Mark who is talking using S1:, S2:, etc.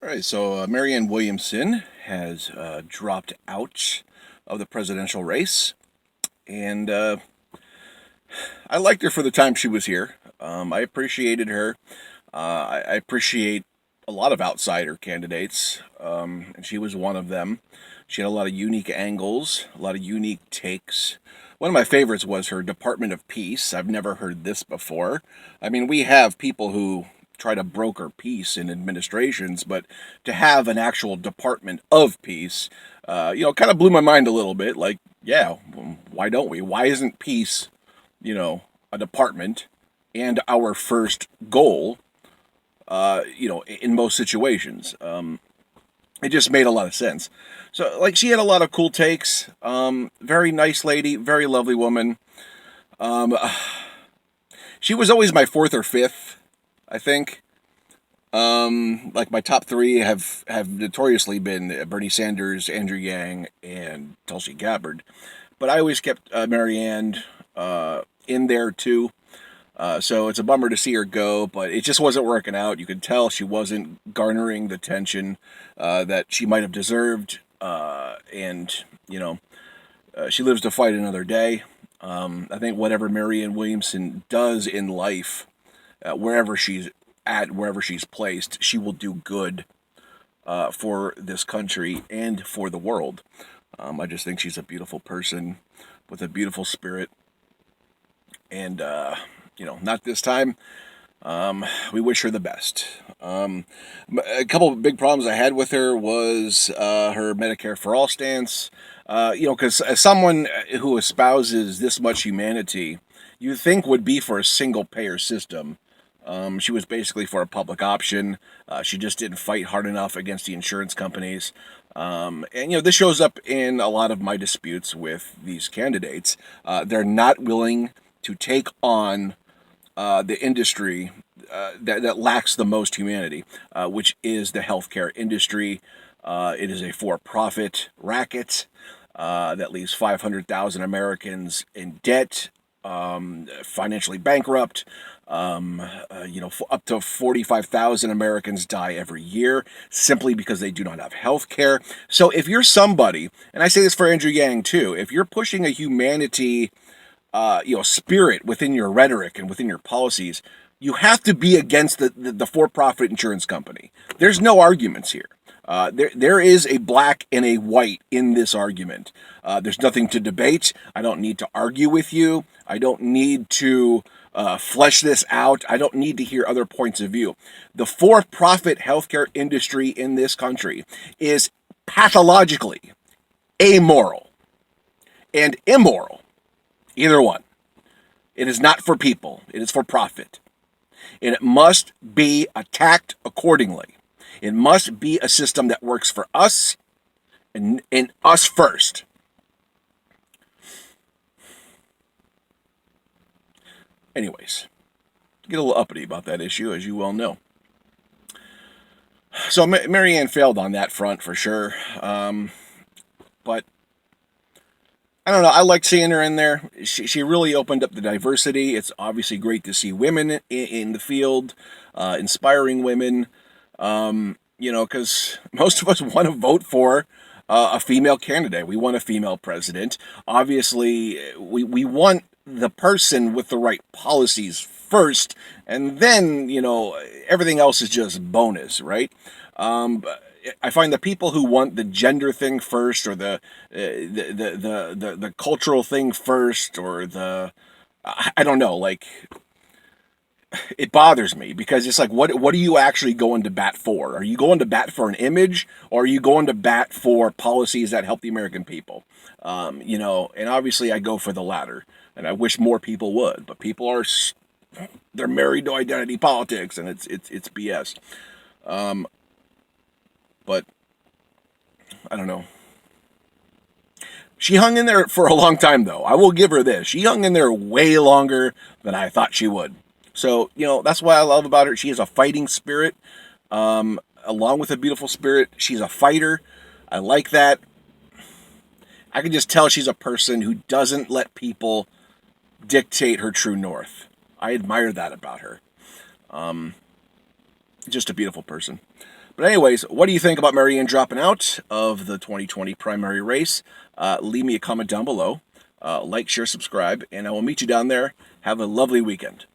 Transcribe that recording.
S1: All right, so Marianne Williamson has dropped out of the presidential race, and I liked her for the time she was here. I appreciated her. I appreciate a lot of outsider candidates, and she was one of them. She had a lot of unique angles, a lot of unique takes. One of my favorites was her Department of Peace. I've never heard this before. I mean, we have people who try to broker peace in administrations, but to have an actual Department of Peace, kind of blew my mind a little bit. Like, yeah, why don't we? Why isn't peace, a department and our first goal, in most situations? It just made a lot of sense. So, like, she had a lot of cool takes. Very nice lady, very lovely woman. Um, she was always my fourth or fifth, I think. Like my top three have notoriously been Bernie Sanders, Andrew Yang, and Tulsi Gabbard, but I always kept Marianne in there too. So it's a bummer to see her go, but it just wasn't working out. You could tell she wasn't garnering the attention that she might have deserved, and she lives to fight another day. I think whatever Marianne Williamson does in life, wherever she's at, wherever she's placed, she will do good for this country and for the world. I just think she's a beautiful person with a beautiful spirit, and not this time. We wish her the best. A couple of big problems I had with her was her Medicare for All stance. Because as someone who espouses this much humanity, you think would be for a single payer system. She was basically for a public option. She just didn't fight hard enough against the insurance companies. This shows up in a lot of my disputes with these candidates. They're not willing to take on the industry that lacks the most humanity, which is the healthcare industry. It is a for-profit racket that leaves 500,000 Americans in debt, financially bankrupt. Up to 45,000 Americans die every year simply because they do not have health care. So if you're somebody, and I say this for Andrew Yang too, if you're pushing a humanity spirit within your rhetoric and within your policies, you have to be against the for-profit insurance company. There's no arguments here. There is a black and a white in this argument. There's nothing to debate. I don't need to argue with you. I don't need to flesh this out. I don't need to hear other points of view. The for-profit healthcare industry in this country is pathologically amoral and immoral. Either one. It is not for people. It is for profit. And it must be attacked accordingly. It must be a system that works for us and us first. Anyways, get a little uppity about that issue, as you well know. So Marianne failed on that front for sure. But I don't know. I liked seeing her in there. She really opened up the diversity. It's obviously great to see women in the field, inspiring women. Because most of us want to vote for a female candidate. We want a female president. Obviously, we want the person with the right policies first, and then everything else is just bonus, right? But I find the people who want the gender thing first, or the cultural thing first, or I don't know, like, it bothers me because it's like, what are you actually going to bat for? Are you going to bat for an image, or are you going to bat for policies that help the American people? And obviously I go for the latter, and I wish more people would, but people they're married to identity politics, and it's BS. But I don't know. She hung in there for a long time, though. I will give her this. She hung in there way longer than I thought she would. So, that's what I love about her. She has a fighting spirit, along with a beautiful spirit. She's a fighter. I like that. I can just tell she's a person who doesn't let people dictate her true north. I admire that about her. Just a beautiful person. But anyways, what do you think about Marianne dropping out of the 2020 primary race? Leave me a comment down below. Like, share, subscribe, and I will meet you down there. Have a lovely weekend.